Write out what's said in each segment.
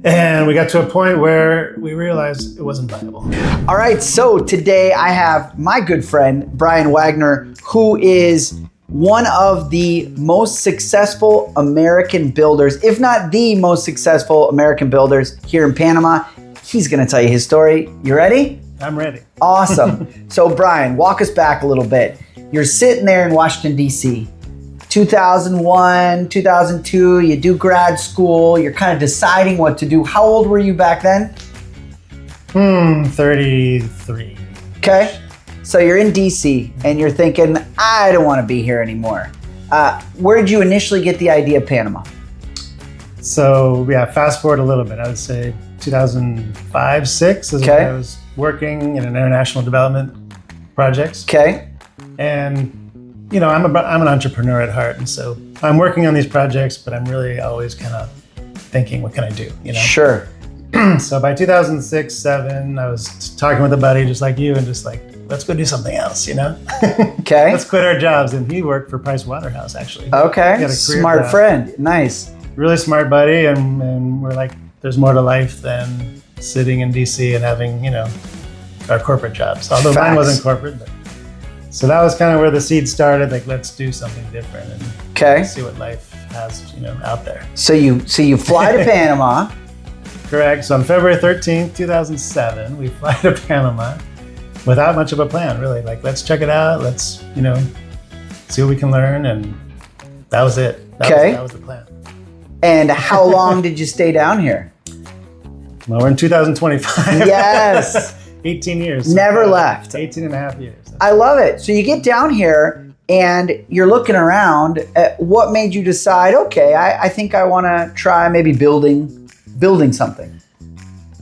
And we got to a point where we realized it wasn't viable. All right, so today I have my good friend, Brian Wagner, who is one of the most successful American builders, if not the most successful American builders here in Panama. He's gonna tell you his story. You ready? I'm ready. Awesome. So Brian, walk us back a little bit. You're sitting there in Washington, D.C., 2001, 2002, you do grad school, you're kind of deciding what to do. How old were you back then? 33. Okay. So you're in DC and you're thinking, I don't want to be here anymore. Where did you initially get the idea of Panama? So yeah, fast forward a little bit. I would say 2005, 6 is when I was working in an international development projects. Okay. And you know, I'm an entrepreneur at heart, and so I'm working on these projects, but I'm really always kind of thinking, what can I do? You know. Sure. So by 2006, 7, I was talking with a buddy just like you, and just like, let's go do something else, you know? Okay. Let's quit our jobs. And he worked for Price Waterhouse, actually. Okay. Smart friend. Nice. Really smart buddy. And we're like, there's more to life than sitting in DC and having, you know, our corporate jobs. Although mine wasn't corporate. But. So that was kind of where the seed started. Like, let's do something different and see what life has, you know, out there. So you fly to Panama. Correct. So on February 13th, 2007, we fly to Panama without much of a plan, really. Like, let's check it out. Let's, you know, see what we can learn. And that was it. That was the plan. And how long did you stay down here? Well, we're in 2025. Yes. 18 years. Never left. 18 and a half years. I love it. So you get down here and you're looking around. What made you decide, okay, I think I want to try maybe building something?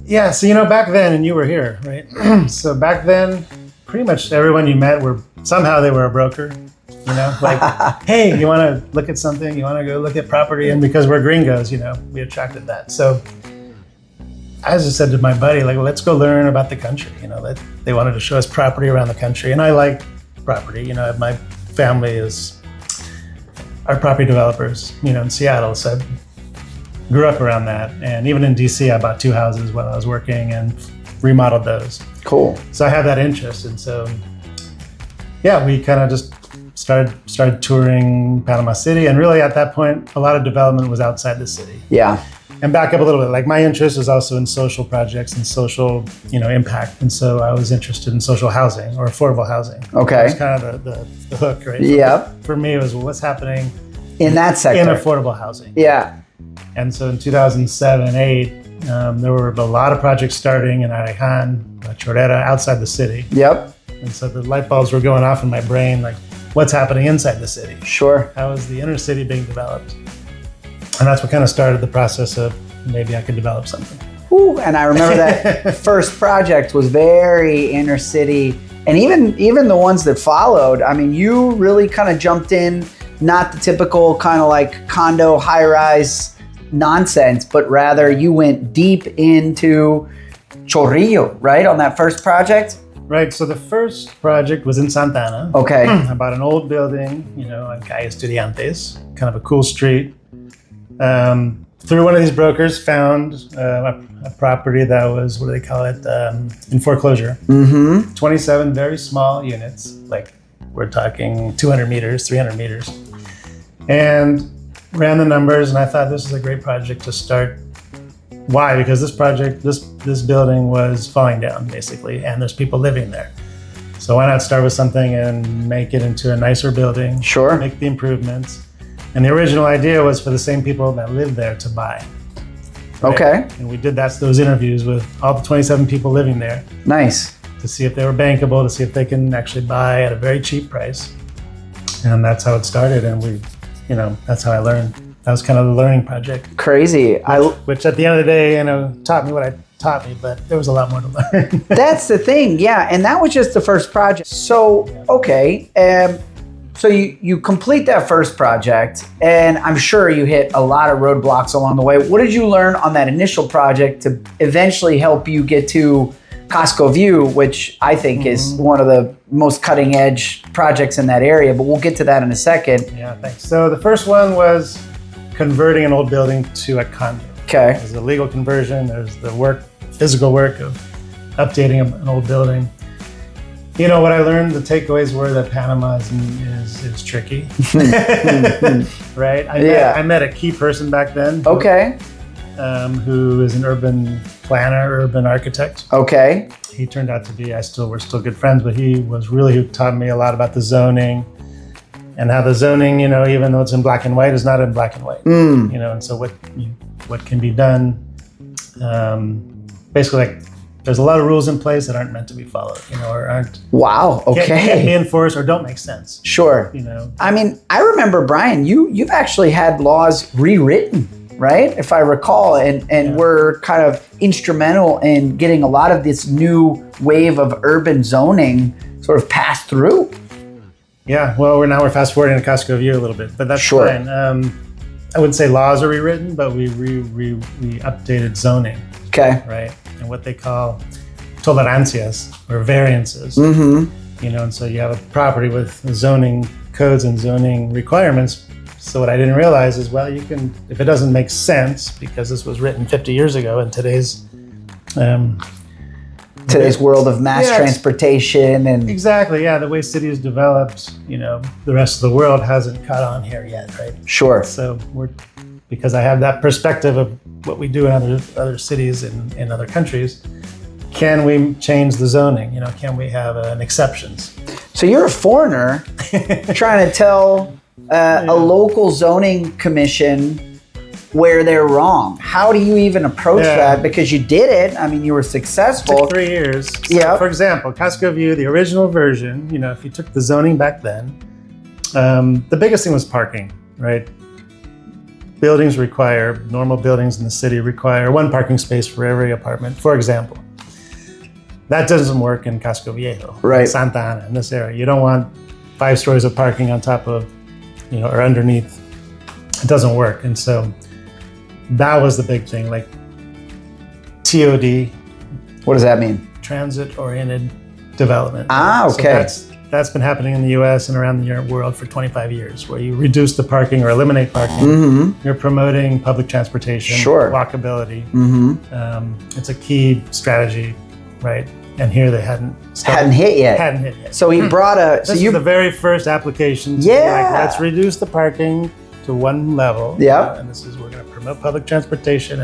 Yeah, so you know, back then, and you were here, right? So back then, pretty much everyone you met somehow they were a broker. You know, like, hey, you want to look at something? You want to go look at property? And because we're gringos, you know, we attracted that. So I just said to my buddy, like, well, let's go learn about the country. You know, that they wanted to show us property around the country. And I like property. You know, my family are property developers, you know, in Seattle. So I grew up around that. And even in DC, I bought 2 houses while I was working and remodeled those. Cool. So I had that interest. And so, yeah, we kind of just started touring Panama City. And really at that point, a lot of development was outside the city. Yeah. And back up a little bit, like my interest was also in social projects and social, you know, impact. And so I was interested in social housing or affordable housing. Okay. That was kind of the hook, right? Yeah. For me, it was, well, what's happening in that sector? In affordable housing. Yeah. And so in 2007, 8, there were a lot of projects starting in Arijan, Chorrera, outside the city. Yep. And so the light bulbs were going off in my brain, like, what's happening inside the city? Sure. How is the inner city being developed? And that's what kind of started the process of maybe I could develop something. Ooh, and I remember that first project was very inner city. And even the ones that followed, I mean, you really kind of jumped in, not the typical kind of like condo high-rise nonsense, but rather you went deep into Chorrillo, right, on that first project? Right, so the first project was in Santana. Okay. I bought an old building, you know, on Calle Estudiantes, kind of a cool street. Through one of these brokers, found a property that was, what do they call it, in foreclosure. Mm-hmm. 27 very small units, like we're talking 200 meters, 300 meters. And ran the numbers, and I thought this is a great project to start. Why? Because this building was falling down, basically, and there's people living there. So why not start with something and make it into a nicer building? Sure. Make the improvements. And the original idea was for the same people that lived there to buy. Right? Okay. And we did those interviews with all the 27 people living there. Nice. To see if they were bankable, to see if they can actually buy at a very cheap price. And that's how it started. And that's how I learned. That was kind of the learning project. Crazy. Which at the end of the day, you know, taught me what I taught me, but there was a lot more to learn. That's the thing. Yeah. And that was just the first project. So, okay. So you complete that first project, and I'm sure you hit a lot of roadblocks along the way. What did you learn on that initial project to eventually help you get to Casco View, which I think is one of the most cutting edge projects in that area, but we'll get to that in a second. Yeah, thanks. So the first one was converting an old building to a condo. Okay. There's the legal conversion. There's the physical work of updating an old building. You know, what I learned, the takeaways were that Panama is tricky, right? I met a key person back then. Okay. Who is an urban planner, urban architect. Okay. He turned out to be, we're still good friends, but he who taught me a lot about the zoning and how the zoning, you know, even though it's in black and white, is not in black and white. You know, and so what can be done, basically, like, there's a lot of rules in place that aren't meant to be followed, you know, or aren't. Wow. Okay. Can't be enforced or don't make sense. Sure. You know. I mean, I remember, Brian, you've actually had laws rewritten, right? If I recall, and we're kind of instrumental in getting a lot of this new wave of urban zoning sort of passed through. Yeah, well, we're fast forwarding to Casco View a little bit, but that's sure. Fine. I wouldn't say laws are rewritten, but we updated zoning. Okay. Right, and what they call tolerancias or variances. You know, and so you have a property with zoning codes and zoning requirements. So what I didn't realize is, well, you can, if it doesn't make sense, because this was written 50 years ago in today's world of mass transportation and exactly, the way cities developed, you know, the rest of the world hasn't caught on here yet, right? Sure. So because I have that perspective of what we do in other cities in other countries, can we change the zoning? You know, can we have an exceptions? So you're a foreigner trying to tell a local zoning commission where they're wrong. How do you even approach that? Because you did it. I mean, you were successful. It took 3 years. So, for example, Casco View, the original version, you know, if you took the zoning back then, the biggest thing was parking, right? Normal buildings in the city require 1 parking space for every apartment, for example. That doesn't work in Casco Viejo, right? Santa Ana, in this area. You don't want 5 stories of parking on top of, you know, or underneath. It doesn't work. And so that was the big thing, like TOD. What does that mean? Transit-oriented development. Ah, okay. So that's been happening in the US and around the world for 25 years, where you reduce the parking or eliminate parking. You're promoting public transportation, walkability. It's a key strategy, right? And here they hadn't hit yet. So he brought This is the very first application to be like, let's reduce the parking to 1 level. Yeah. And we're going to promote public transportation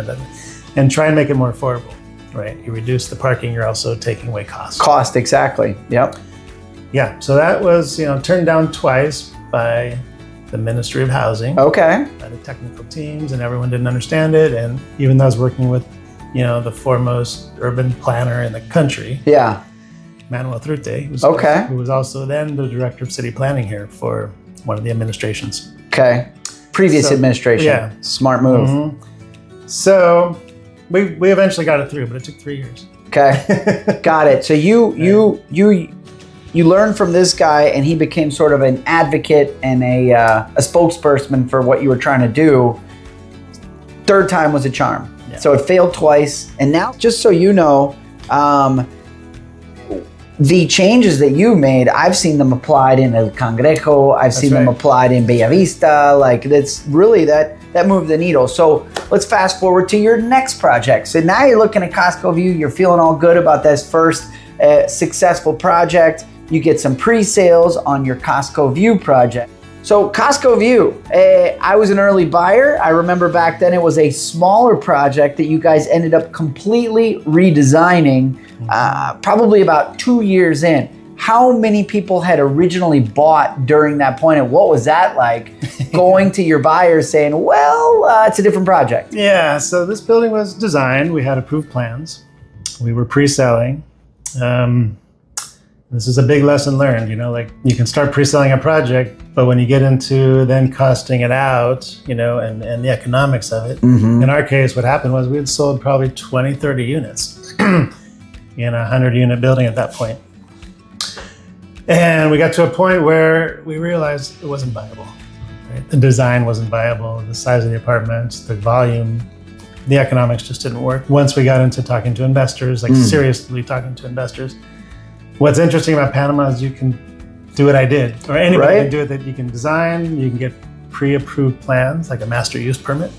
and try and make it more affordable, right? You reduce the parking, you're also taking away costs. Cost, exactly. Yep. Yeah. So that was, you know, turned down twice by the Ministry of Housing. Okay. By the technical teams, and everyone didn't understand it. And even though I was working with, you know, the foremost urban planner in the country. Yeah. Manuel Trute, who was also then the director of city planning here for one of the administrations. Okay. Previous administration. Yeah. Smart move. So we eventually got it through, but it took 3 years. Okay. Got it. So you learned from this guy, and he became sort of an advocate and a spokesperson for what you were trying to do. 3rd time was a charm. Yeah. So it failed twice. And now, just so you know, the changes that you made, I've seen them applied in El Cangrejo. I've seen them applied in Bellavista. Like, that's really, that moved the needle. So let's fast forward to your next project. So now you're looking at Casco View. You're feeling all good about this first successful project. You get some pre-sales on your Casco View project. So Casco View, I was an early buyer. I remember back then it was a smaller project that you guys ended up completely redesigning, probably about 2 years in. How many people had originally bought during that point, and what was that like, going to your buyers saying, well, it's a different project? Yeah, so this building was designed. We had approved plans. We were pre-selling. This is a big lesson learned, you know, like you can start pre-selling a project, but when you get into then costing it out, you know, and the economics of it, in our case, what happened was we had sold probably 20, 30 units in a 100-unit building at that point. And we got to a point where we realized it wasn't viable, right? The design wasn't viable, the size of the apartments, the volume, the economics just didn't work. Once we got into talking to investors, like seriously talking to investors. What's interesting about Panama is you can do what I did, or anybody can do it, that you can design, you can get pre-approved plans, like a master use permit.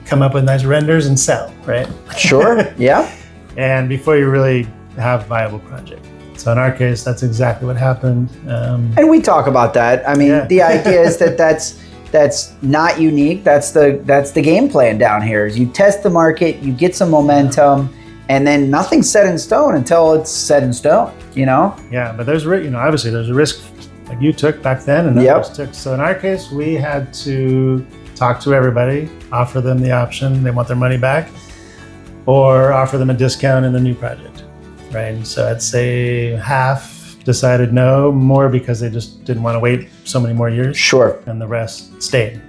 come up with nice renders and sell, right? Sure. Yeah. And before you really have a viable project. So in our case, that's exactly what happened. And we talk about that. I mean, the idea is that that's not unique. That's the game plan down here. Is you test the market, you get some momentum, and then nothing's set in stone until it's set in stone. You know? Yeah, but there's obviously there's a risk like you took back then and others took. So in our case, we had to talk to everybody, offer them the option they want their money back, or offer them a discount in the new project, right? So I'd say half decided no, more because they just didn't want to wait so many more years. Sure. And the rest stayed.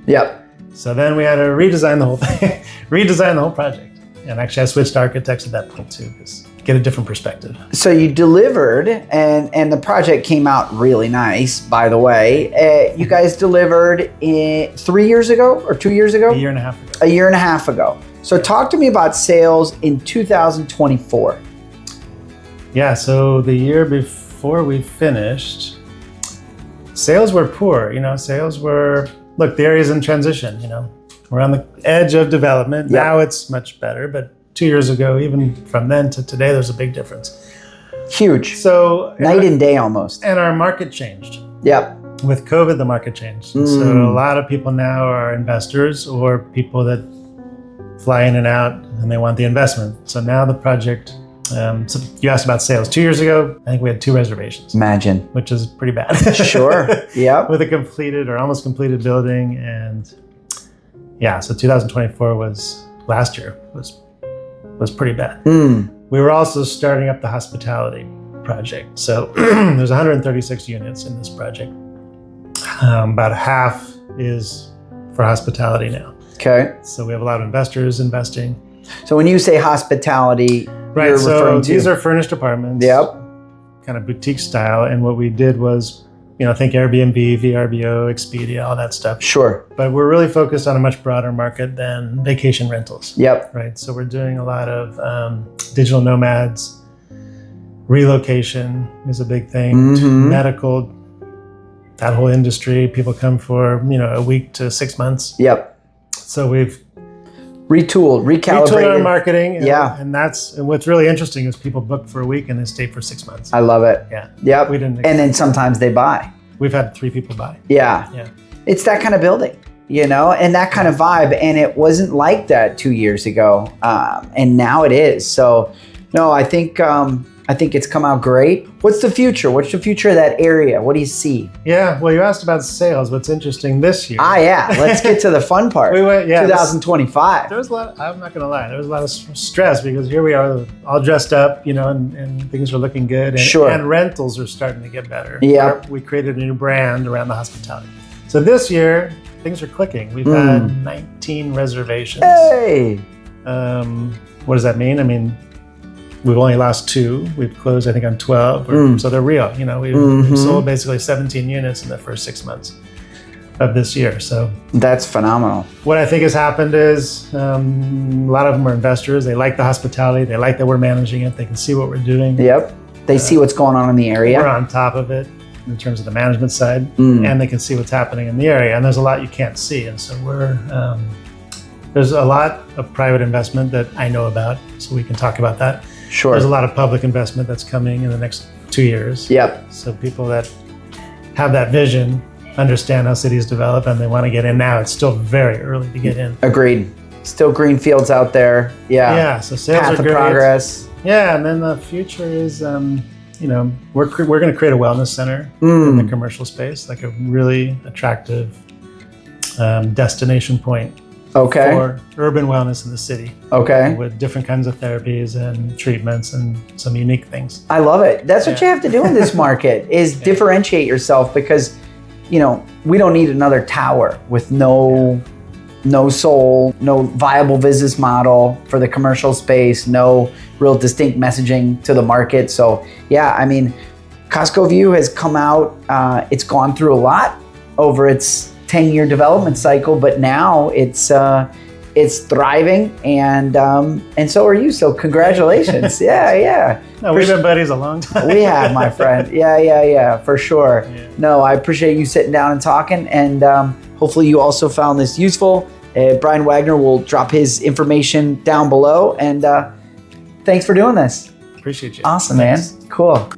Yep. So then we had to redesign the whole thing, redesign the whole project. And actually I switched architects at that point too, because get a different perspective. So you delivered, and the project came out really nice, by the way. You guys delivered 3 years ago or 2 years ago? A year and a half ago. A year and a half ago. So talk to me about sales in 2024. Yeah, so the year before we finished, sales were poor. Sales were, look, the area's in transition, We're on the edge of development. Yep. Now it's much better, but 2 years ago, even from then to today, there's a big difference. Huge. So night and day almost. And our market changed. Yep. With COVID, the market changed. So a lot of people now are investors or people that fly in and out and they want the investment. So now the project, so you asked about sales. 2 years ago, I think we had 2 reservations. Imagine. Which is pretty bad. Sure. Yeah. With a completed or almost completed building. And yeah, so 2024 was last year was pretty bad. We were also starting up the hospitality project. So there's 136 units in this project. About half is for hospitality now. Okay. So we have a lot of investors investing. So when you say hospitality, right, you're so referring to... these are furnished apartments. Yep. Kind of boutique style. And what we did was, think Airbnb, VRBO, Expedia, all that stuff. Sure. But we're really focused on a much broader market than vacation rentals. Yep. Right. So we're doing a lot of digital nomads. Relocation is a big thing. Medical, that whole industry. People come for, a week to 6 months. Yep. So we've retooled, recalibrated. Retooled our marketing. And And what's really interesting is people book for a week and they stay for 6 months. I love it. Yeah. Yep. We didn't. And then sometimes they buy. We've had 3 people buy. Yeah. Yeah. It's that kind of building, and that kind of vibe. And it wasn't like that 2 years ago. And now it is. So no, I think it's come out great. What's the future? What's the future of that area? What do you see? Yeah, well, you asked about sales. What's interesting this year? Yeah. Let's get to the fun part. 2025. There was a lot, I'm not going to lie, there was a lot of stress because here we are all dressed up, and things are looking good. And, sure. And rentals are starting to get better. Yeah. We created a new brand around the hospitality. So this year, things are clicking. We've had 19 reservations. Hey! What does that mean? I mean, we've only lost 2. We've closed, I think, on 12. So they're real. We've sold basically 17 units in the first 6 months of this year. So that's phenomenal. What I think has happened is a lot of them are investors. They like the hospitality. They like that we're managing it. They can see what we're doing. Yep. They see what's going on in the area. We're on top of it in terms of the management side, and they can see what's happening in the area. And there's a lot you can't see. And so there's a lot of private investment that I know about, so we can talk about that. Sure. There's a lot of public investment that's coming in the next 2 years. Yep. So people that have that vision understand how cities develop and they want to get in now. It's still very early to get in. Agreed. Still green fields out there. Yeah. Yeah. So sales Path are great. of progress. Yeah. And then the future is, we're going to create a wellness center in the commercial space, like a really attractive destination point. Okay. For urban wellness in the city. Okay. With different kinds of therapies and treatments and some unique things. I love it. That's what you have to do in this market is differentiate yourself because, we don't need another tower with no soul, no viable business model for the commercial space, no real distinct messaging to the market. So Casco View has come out, it's gone through a lot over its 10-year development cycle, but now it's thriving, and so are you. So congratulations! Yeah. No, we've been buddies a long time. We have, my friend. Yeah, for sure. Yeah. No, I appreciate you sitting down and talking, and hopefully you also found this useful Brian Wagner will drop his information down below. And thanks for doing this. Appreciate you. Awesome, Thanks. man. Cool.